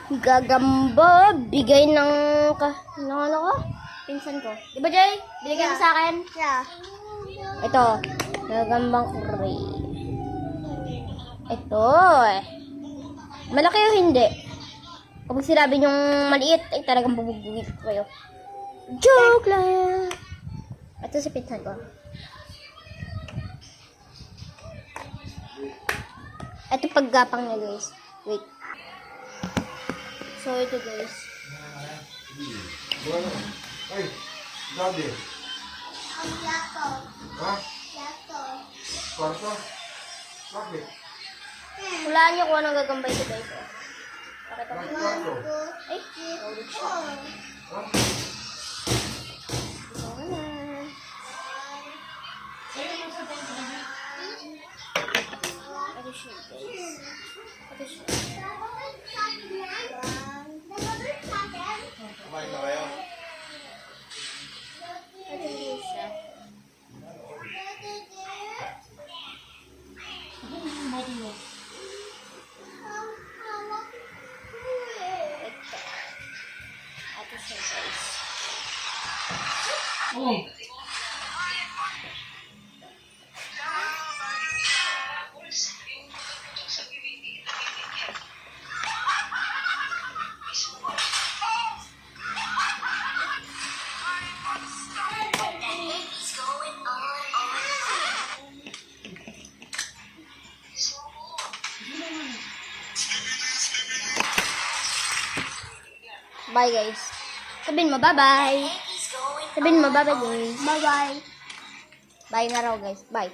Gagamba, bigay ng ano ko? Pinsan ko. Di ba, Jay? Binigay mo sa akin? Yeah. Ito. Gagambang curry. Ito. Malaki o hindi? Kapag sinabi niyong maliit, ay talagang bubugugit ko kayo. Joke lang. Ito si pinsan ko. Ito paggapang niya, guys. Wait. So, ito, guys. Ay, daddy. Ang yato. Ha? Yato. Kwarto? Bakit? Hulaan niyo kung anong gagambay ito, guys. Pakita ko. Kwarto? Ay, nahulog siya. Ha? Ito na. Ito siya, guys. Ito siya. Kumain na kayo? Ito siya. Ito siya, guys. Bye, guys. Sabihin mo, bye-bye. Sabihin mo, bye-bye, guys. Bye-bye. Bye na raw, guys. Bye.